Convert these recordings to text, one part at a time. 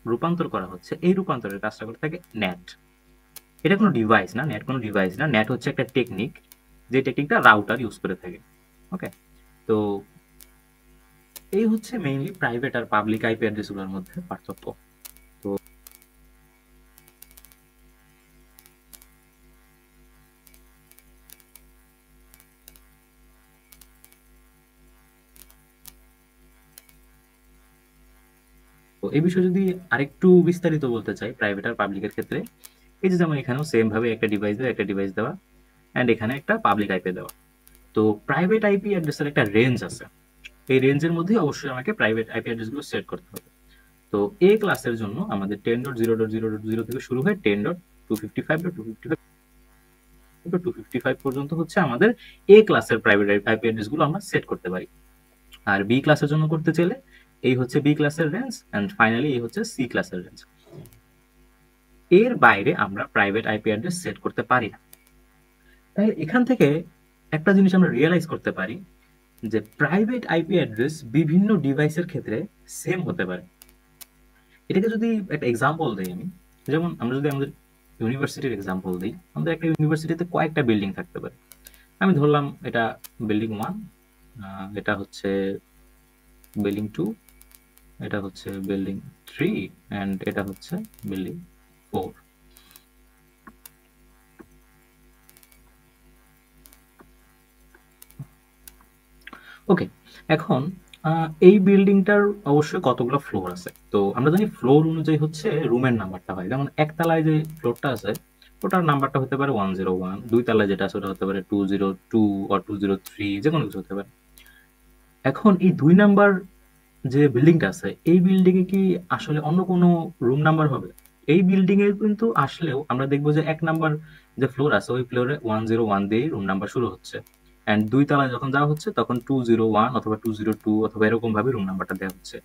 রূপান্তর করা হচ্ছে, এই রূপান্তরের কাজটা করে থাকে নেট। এটা কোনো ডিভাইস না, নেট কোনো ডিভাইস না, নেট হচ্ছে একটা টেকনিক, যে টেকনিকটা রাউটার ইউজ করে থাকে। ওকে, তো এই হচ্ছে মেইনলি প্রাইভেট আর পাবলিক আইপি অ্যাড্রেসগুলোর মধ্যে পার্থক্য। তো এই বিষয়ে যদি আরেকটু বিস্তারিত বলতে চাই প্রাইভেট আর পাবলিকের ক্ষেত্রে, এই যে যেমন এখানেও সেম ভাবে একটা ডিভাইস দেওয়া অ্যান্ড এখানে একটা পাবলিক আইপি দেওয়া। তো প্রাইভেট আইপি অ্যাড্রেসের একটা রেঞ্জ আছে, এই রেঞ্জের মধ্যে অবশ্যই আমাকে প্রাইভেট আইপি অ্যাড্রেসগুলো সেট করতে হবে। তো এ ক্লাসের জন্য আমাদের 10.0.0.0 থেকে শুরু হয়ে 10.255.255 পর্যন্ত হচ্ছে আমাদের এ ক্লাসের প্রাইভেট আইপি অ্যাড্রেসগুলো আমরা সেট করতে পারি। আর বি ক্লাসের জন্য করতে চাইলে এই হচ্ছে বি ক্লাসের রেঞ্জ, অ্যান্ড ফাইনালি এই হচ্ছে সি ক্লাসের রেঞ্জ। এর বাইরে আমরা প্রাইভেট আইপি অ্যাড্রেস সেট করতে পারি না। তাহলে এখান থেকে একটা জিনিস আমরা রিয়েলাইজ করতে পারি যে প্রাইভেট আইপি অ্যাড্রেস বিভিন্ন ডিভাইসের ক্ষেত্রে সেম হতে পারে। এটাকে যদি একটা এক্সাম্পল দিই আমি, যেমন আমরা যদি আমাদের ইউনিভার্সিটির এক্সাম্পল দিই, আমাদের একটা ইউনিভার্সিটিতে কয়েকটা বিল্ডিং থাকতে পারে। আমি ধরলাম এটা বিল্ডিং 1, এটা হচ্ছে বিল্ডিং 2, এটা হচ্ছে বিল্ডিং 3, অ্যান্ড এটা হচ্ছে বিল্ডিং 4। ওকে, এখন এই বিল্ডিংটার অবশ্যই কতগুলো ফ্লোর আছে। তো আমরা জানি ফ্লোর অনুযায়ী হচ্ছে রুমের নাম্বারটা হয়। যেমন একতলায় যে ফ্লোরটা আছে ওটার নাম্বারটা হতে পারে 101, দুই তলায় যেটা আছে ওটা হতে পারে 202 আর 203, যে কোনো কিছু হতে পারে। এখন এই 2 নাম্বার যে বিল্ডিংটা আছে এই বিল্ডিং এ কি আসলে অন্য কোনো রুম নাম্বার হবে? এই বিল্ডিং এ কিন্তু আসলেও আমরা দেখবো যে 1 নাম্বার যে ফ্লোর আছে ওই ফ্লোরে 101 দিয়ে রুম নাম্বার শুরু হচ্ছে, এন্ড দুই তলায় যখন যাওয়া হচ্ছে তখন 201 অথবা 202 অথবা এরকম ভাবে রুম নাম্বারটা দেওয়া হচ্ছে।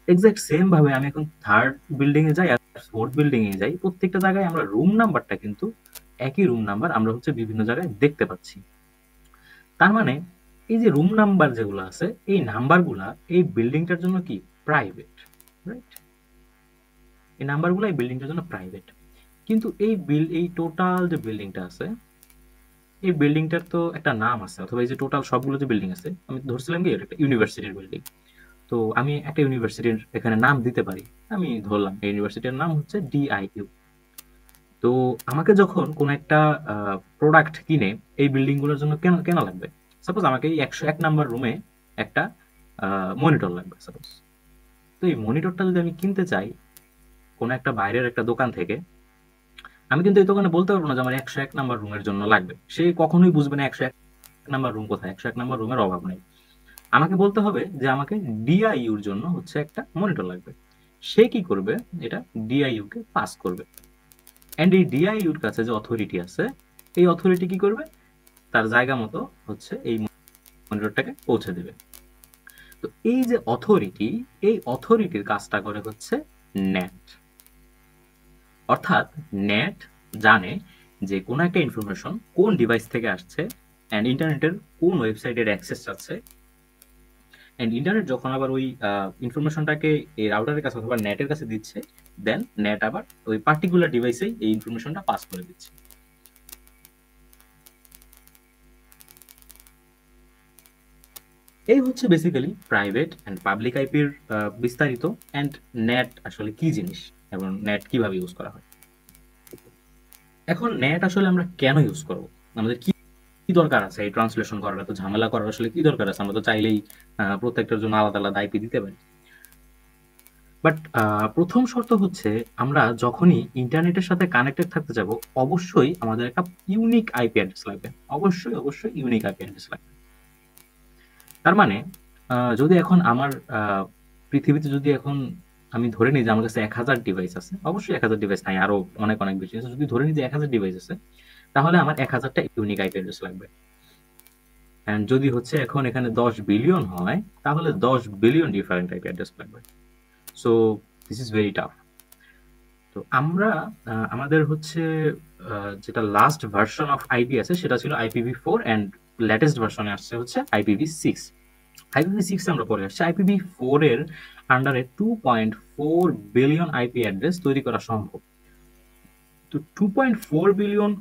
এক্সাক্ট সেম ভাবে আমি এখন থার্ড বিল্ডিং এ যাই আর ফোর্থ বিল্ডিং এ যাই, প্রত্যেকটা জায়গায় আমরা রুম নাম্বারটা কিন্তু একই রুম নাম্বার আমরা হচ্ছে বিভিন্ন জায়গায় দেখতে পাচ্ছি। তার মানে এই যে রুম নাম্বার যেগুলো আছে এই নাম্বারগুলা এই বিল্ডিংটার জন্য কি প্রাইভেট, রাইট? এই নাম্বারগুলো এই বিল্ডিংটার জন্য প্রাইভেট। কিন্তু এই টোটাল যে বিল্ডিংটা আছে এই বিল্ডিংটার তো একটা নাম আছে, অথবা এই যে টোটাল সবগুলো যে বিল্ডিং আছে আমি ধরছিলাম কি এটা একটা ইউনিভার্সিটির বিল্ডিং। তো আমি একটা ইউনিভার্সিটির এখানে নাম দিতে পারি। আমি ধরলাম এই ইউনিভার্সিটির নাম হচ্ছে ডিআইইউ। তো আমাকে যখন কোন একটা প্রোডাক্ট কিনে এই বিল্ডিং গুলোর জন্য কেন কেন লাগবে, সাপোজ আমাকে এই 101 নাম্বার রুমে একটা মনিটর লাগবে সাপোজ। তো এই মনিটরটা যদি আমি কিনতে চাই কোন একটা বাইরের একটা দোকান থেকে, আমি কিন্তু এই দোকানে বলতে পারবো না যে আমার 101 নাম্বার রুমের জন্য লাগবে। সে কখনোই বুঝবে না 101 নাম্বার রুম কোথায়, 101 নাম্বার রুমের অভাব নেই। আমাকে বলতে হবে যে আমাকে ডিআইইউর জন্য হচ্ছে একটা মনিটর লাগবে। সে কি করবে, এটা ডিআইইউ কে পাস করবে, এন্ড এই ডিআইইউর কাছে যে অথরিটি আছে এই অথরিটি কি করবে, তার জায়গা মতো হচ্ছে এই মনিটরটাকে পৌঁছে দেবে। তো এই যে অথরিটি, এই অথরিটির কাজটা করে হচ্ছে নেট। অর্থাৎ নেট জানে যে কোনো একটা ইনফরমেশন কোন ডিভাইস থেকে আসছে, অ্যান্ড ইন্টারনেটের কোন ওয়েবসাইটের অ্যাক্সেস আছে, অ্যান্ড ইন্টারনেট যখন আবার ওই ইনফরমেশনটাকে এই রাউটারের কাছে অথবা নেটের কাছে দিচ্ছে, দেন নেট আবার ওই পার্টিকুলার ডিভাইসেই এই ইনফরমেশনটা পাস করে দিচ্ছে। এই হচ্ছে বেসিক্যালি প্রাইভেট অ্যান্ড পাবলিক আইপির বিস্তারিত, অ্যান্ড নেট আসলে কি জিনিস এবং নেট কিভাবে ইউজ করা হয়। এখন নেট আসলে আমরা কেন ইউজ করব, আমাদের কি কি দরকার আছে এই ট্রান্সলেশন করার, এত ঝামেলা করার আসলে কি দরকার আছে? আমরা তো চাইলেই প্রত্যেকটার জন্য আলাদা আলাদা আইপি দিতে পারি। বাট প্রথম শর্ত হচ্ছে আমরা যখনই ইন্টারনেটের সাথে কানেক্টেড থাকতে যাব অবশ্যই আমাদের একটা ইউনিক আইপি অ্যাড্রেস লাগবে, অবশ্যই অবশ্যই ইউনিক আইপি অ্যাড্রেস লাগবে। তার মানে যদি এখন আমার পৃথিবীতে যদি এখন আমি ধরে নিই যে আমার কাছে 1000 ডিভাইস আছে, অবশ্যই 1000 ডিভাইস নাই, আরো অনেক অনেক বেশি আছে, যদি ধরে নিই যে 1000 ডিভাইস আছে তাহলে আমার 1000টা ইউনিক আইপি অ্যাড্রেস লাগবে। এন্ড যদি হচ্ছে এখন এখানে 10 বিলিয়ন হয় তাহলে 10 বিলিয়ন ডিফারেন্ট আইপি অ্যাড্রেস লাগবে। So this is very tough. তো আমরা আমাদের হচ্ছে যেটা লাস্ট ভার্সন অফ আইপি আছে সেটা ছিল IPv4, অ্যান্ড লেটেস্ট ভার্সনে আসছে হচ্ছে IPv6। IPv6 আমরা পরে আসছি। IPv4 এর আন্ডারে 2.4 বিলিয়ন আইপি অ্যাড্রেস তৈরি করা সম্ভব। তো 2.4 বিলিয়ন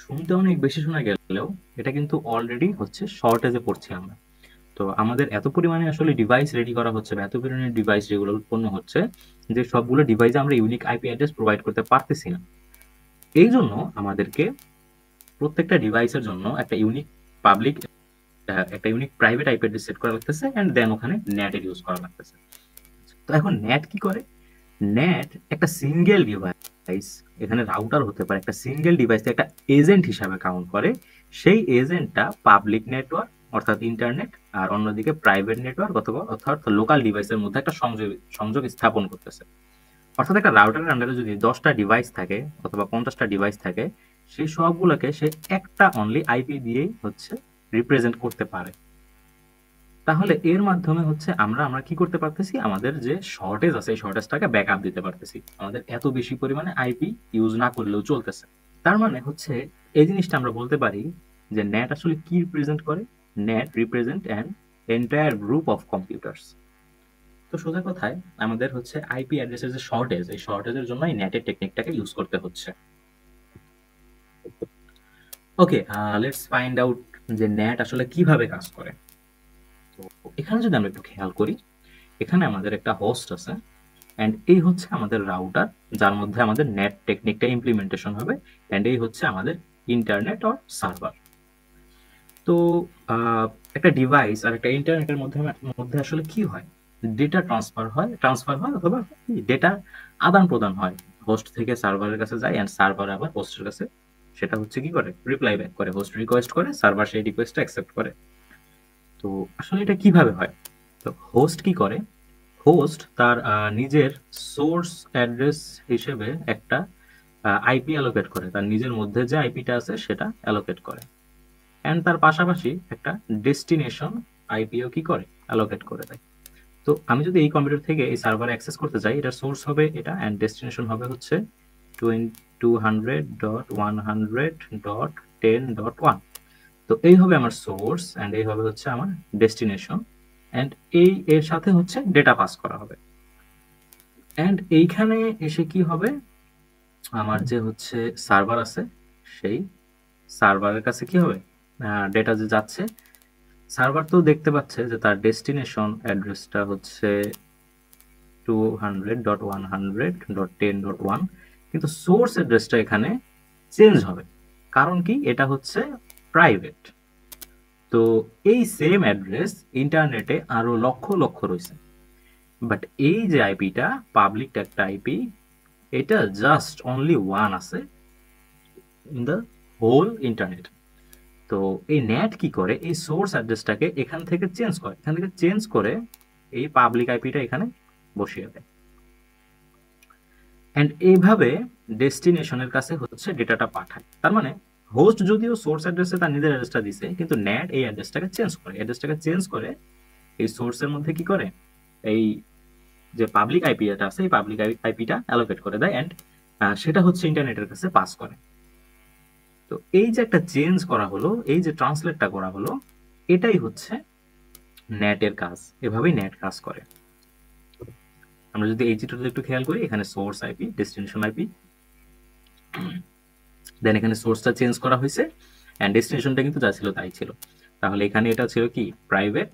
শুনতে অনেক বেশি শোনা গেলেও এটা কিন্তু অলরেডি হচ্ছে শর্টেজে পড়ছি আমরা। তো আমাদের এত পরিমাণে আসলে ডিভাইস রেডি করা হচ্ছে বা এত পরিমাণে ডিভাইস যেগুলো উৎপন্ন হচ্ছে, যে সবগুলো ডিভাইসে আমরা ইউনিক আইপি অ্যাড্রেস প্রোভাইড করতে পারতেছি না। এই জন্য আমাদেরকে প্রত্যেকটা ডিভাইসের জন্য একটা ইউনিক পাবলিক, একটা unique private IP address set করা লাগতেছে, এন্ড দেন ওখানে নেটের ইউজ করা লাগতেছে। তো এখন নেট কি করে? নেট একটা সিঙ্গেল ডিভাইস, এখানে রাউটার হতে পারে, একটা সিঙ্গেল ডিভাইসে একটা এজেন্ট হিসাবে কাউন্ট করে। সেই এজেন্টটা পাবলিক নেটওয়ার্ক অর্থাৎ ইন্টারনেট, আর অন্যদিকে প্রাইভেট নেটওয়ার্ক অথবা অর্থাৎ লোকাল ডিভাইসের মধ্যে একটা সংযোগ স্থাপন করতেছে। অর্থাৎ একটা রাউটারের আন্ডারে যদি 10টা ডিভাইস থাকে অথবা 50টা ডিভাইস থাকে, সেই সবগুলোকে সে একটা অনলি আইপি দিয়েই হচ্ছে রিপ্রেজেন্ট করতে পারে। তাহলে এর মাধ্যমে হচ্ছে আমরা কি করতে পারতেছি, আমাদের যে শর্টেজ আছে এই শর্টেজটাকে ব্যাকআপ দিতে পারতেছি, আমাদের এত বেশি পরিমাণে আইপি ইউজ না করলেও চলতেছে। তার মানে হচ্ছে এই জিনিসটা আমরা বলতে পারি যে নেট আসলে কি রিপ্রেজেন্ট করে? Net represent an entire group of computers. তো সোজা কথায় আমাদের হচ্ছে আইপি অ্যাড্রেসের যে শর্টেজ, এই শর্টেজের জন্য এই নেটের টেকনিকটাকে ইউজ করতে হচ্ছে। ওকে, লেটস ফাইন্ড আউট যে নেট আসলে কিভাবে কাজ করে। তো এখানে যদি আমরা একটু খেয়াল করি, এখানে আমাদের একটা হোস্ট আছে, অ্যান্ড এই হচ্ছে আমাদের রাউটার, যার মধ্যে আমাদের নেট টেকনিকটা ইমপ্লিমেন্টেশন হবে, অ্যান্ড এই হচ্ছে আমাদের ইন্টারনেট অর সার্ভার। তো একটা ডিভাইস আর একটা ইন্টারনেটের মধ্যে আসলে কি হয়? ডেটা ট্রান্সফার হয় অথবা ডেটা আদান প্রদান হয়, হোস্ট থেকে সার্ভারের কাছে যায়, অ্যান্ড সার্ভার আবার হোস্টের কাছে সেটা হচ্ছে কি করে, রিপ্লাই ব্যাক করে। হোস্ট রিকোয়েস্ট করে, সার্ভার সেই রিকোয়েস্টটা অ্যাকসেপ্ট করে। তো আসলে এটা কিভাবে হয়? তো হোস্ট কি করে, হোস্ট তার নিজের সোর্স অ্যাড্রেস হিসেবে একটা আইপি অ্যালোকেট করে, তার নিজের মধ্যে যে আইপিটা আছে সেটা অ্যালোকেট করে, অ্যান্ড তার পাশাপাশি একটা ডেস্টিনেশন আইপিও কি করে, অ্যালোকেট করে দেয়। তো আমি যদি এই কম্পিউটার থেকে এই সার্ভারে অ্যাক্সেস করতে চাই, এটার সোর্স হবে এটা, অ্যান্ড ডেস্টিনেশন হবে হচ্ছে 200.100.10.1। তো এই হবে আমার সোর্স, অ্যান্ড এই হবে হচ্ছে আমার ডেস্টিনেশন, অ্যান্ড এই এর সাথে হচ্ছে ডেটা পাস করা হবে। অ্যান্ড এইখানে এসে কি হবে, আমার যে হচ্ছে সার্ভার আছে, সেই সার্ভারের কাছে কি হবে, ডেটা যে যাচ্ছে, সার্ভার তো দেখতে পাচ্ছে যে তার ডেস্টিনেশন অ্যাড্রেসটা হচ্ছে 200.100.10.1, কিন্তু সোর্স অ্যাড্রেসটা এখানে চেঞ্জ হবে। কারণ কি, এটা হচ্ছে প্রাইভেট। তো এই সেম অ্যাড্রেস ইন্টারনেটে আরো লক্ষ লক্ষ রয়েছে, বাট এই যে আইপিটা পাবলিক একটা আইপি, এটা জাস্ট অনলি ওয়ান আছে ইন দ্য হোল ইন্টারনেট। তো এই নেট কি করে, এই সোর্স অ্যাড্রেসটাকে এখান থেকে চেঞ্জ করে এই পাবলিক আইপিটা এখানে বসিয়ে দেয়, অ্যান্ড এইভাবে ডেস্টিনেশনের কাছে হচ্ছে ডেটাটা পাঠায়। তার মানে হোস্ট যদিও সোর্স অ্যাড্রেসে তার নিজের অ্যাড্রেসটা দিছে, কিন্তু নেট এই অ্যাড্রেসটাকে চেঞ্জ করে এই সোর্সের মধ্যে কি করে, এই যে পাবলিক আইপিটা আছে এই পাবলিক আইপিটা অ্যালোকেট করে দেয়, অ্যান্ড সেটা হচ্ছে ইন্টারনেটের কাছে পাস করে। তো এই যে একটা চেঞ্জ করা হলো, এই যে ট্রান্সলেটটা করা হলো, এটাই হচ্ছে নেটের কাজ। এভাবেই নেট কাজ করে। আমরা যদি এই চিত্রটা একটু খেয়াল করি, এখানে সোর্স আইপি, ডেস্টিনেশন আইপি, দেন এখানে সোর্সটা চেঞ্জ করা হয়েছে, অ্যান্ড ডেস্টিনেশনটা কিন্তু যা ছিল তাই ছিল। তাহলে এখানে এটা ছিল কি, প্রাইভেট,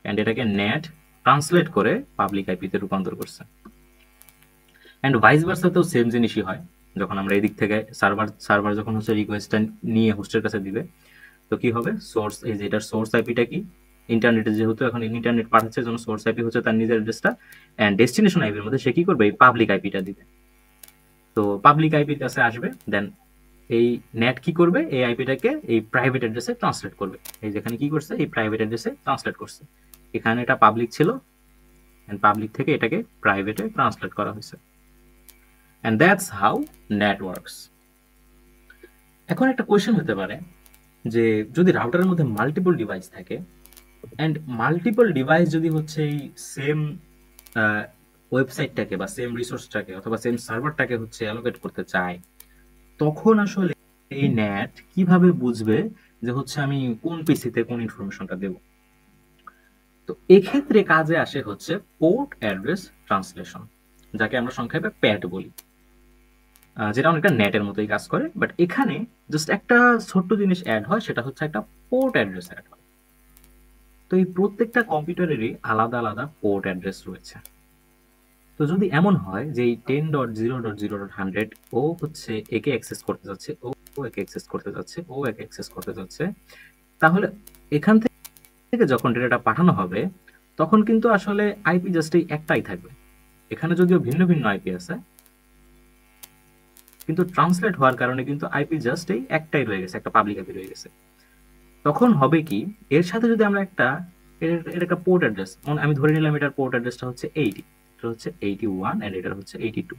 অ্যান্ড এটাকে নেট ট্রান্সলেট করে পাবলিক আইপিতে রূপান্তর করছে। অ্যান্ড ভাইস ভার্সাতেও সেম জিনিসই হয়। যখন আমরা এদিক থেকে সার্ভার যখন হচ্ছে রিকোয়েস্টটা নিয়ে হোস্টের কাছে দিবে, তো কি হবে, সোর্স, এই যে এটার সোর্স আইপিটা কি, ইন্টারনেটে যেহেতু এখন ইন্টারনেট পাঠাচ্ছে, জন্য সোর্স আইপি হচ্ছে তার নিজের অ্যাড্রেসটা, অ্যান্ড ডেস্টিনেশন আইপির মধ্যে সে কি করবে, এই পাবলিক আইপিটা দিবে। তো পাবলিক আইপির কাছে আসবে, দেন এই নেট কি করবে, এই আইপিটাকে এই প্রাইভেট অ্যাড্রেসে ট্রান্সলেট করবে। এই যেখানে কি করছে, এই প্রাইভেট অ্যাড্রেসে ট্রান্সলেট করছে। এখানে এটা পাবলিক ছিল, এন্ড পাবলিক থেকে এটাকে প্রাইভেটে ট্রান্সলেট করা হয়েছে, and that's how net works. এখন একটা কোয়েশ্চেন হতে পারে যে যদি রাউটারের মধ্যে মাল্টিপল ডিভাইস থাকে, এন্ড মাল্টিপল ডিভাইস যদি হচ্ছে এই সেম ওয়েবসাইটটাকে বা সেম রিসোর্সটাকে অথবা সেম সার্ভারটাকে হচ্ছে অ্যালোকেট করতে চায়, তখন আসলে এই নেট কিভাবে বুঝবে যে হচ্ছে আমি কোন পিসিতে কোন ইনফরমেশনটা দেব? তো এক্ষেত্রে কাজে আসে হচ্ছে পোর্ট অ্যাড্রেস ট্রান্সলেশন, যাকে আমরা সংক্ষেপে প্যাট বলি, যেটা অনেকটা নেটের মতোই কাজ করে। বাট এখানে জাস্ট একটা ছোট্ট জিনিস অ্যাড হয়, সেটা হচ্ছে একটা পোর্ট অ্যাড্রেস অ্যাড হয়। তো এই প্রত্যেকটা কম্পিউটারেরই আলাদা আলাদা পোর্ট অ্যাড্রেস রয়েছে। তো যদি এমন হয় যে এই 10.0.0.100 ও হচ্ছে একে অ্যাক্সেস করতে যাচ্ছে, ও একে অ্যাক্সেস করতে যাচ্ছে, ও একে অ্যাক্সেস করতে যাচ্ছে, তাহলে এখান থেকে যখন ডেটাটা পাঠানো হবে তখন কিন্তু আসলে আইপি জাস্ট এই একটাই থাকবে। এখানে যদিও ভিন্ন ভিন্ন আইপি আছে, কিন্তু ট্রান্সলেট হওয়ার কারণে কিন্তু আইপি জাস্ট এই একটাই রয়ে গেছে, একটা পাবলিক আইপি রয়ে গেছে। তখন হবে কি, এর সাথে যদি আমরা এর একটা পোর্ট অ্যাড্রেস, আমি ধরে নিলাম এটার পোর্ট অ্যাড্রেসটা হচ্ছে 80, এটা হচ্ছে 81 এন্ড এটা হচ্ছে 82।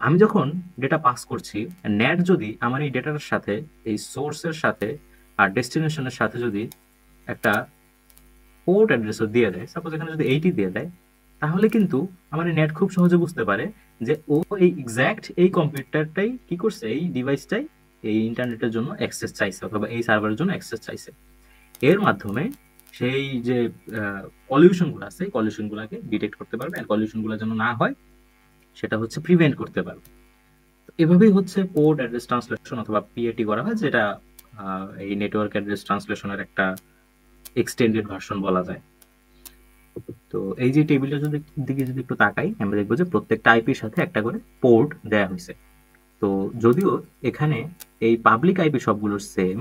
আমি যখন ডেটা পাস করছি, নেট যদি আমার এই ডেটার সাথে, এই সোর্সের সাথে আর ডেস্টিনেশনের সাথে যদি একটা পোর্ট অ্যাড্রেসও দিয়ে দেয়, সাপোজ এখানে যদি 80 দিয়ে দেয়, তাহলে কিন্তু আমার নেট খুব সহজে বুঝতে পারে যে ও এই এক্স্যাক্ট এই কম্পিউটারটাই কি করছে, এই ডিভাইসটাই এই ইন্টারনেটের জন্য অ্যাক্সেস চাইছে অথবা এই সার্ভারের জন্য অ্যাক্সেস চাইছে। এর মাধ্যমে সেই যে পলিউশনগুলো আছে, পলিউশনগুলোকে ডিটেক্ট করতে পারবে, আর পলিউশনগুলো যেন না হয় সেটা হচ্ছে প্রিভেন্ট করতে পারবে। এভাবেই হচ্ছে পোর্ট অ্যাড্রেস ট্রান্সলেশন অথবা পিএটি করা হয়, যেটা এই নেটওয়ার্ক অ্যাড্রেস ট্রান্সলেশনের একটা এক্সটেন্ডেড ভার্সন বলা যায়। তো এই যে টেবিলটা দিকে যদি একটু তাকাই, আমরা দেখবো যে প্রত্যেকটা আইপির সাথে একটা করে পোর্ট দেয়া হয়েছে। তো যদিও এখানে এই পাবলিক আইপি সবগুলোর সেম,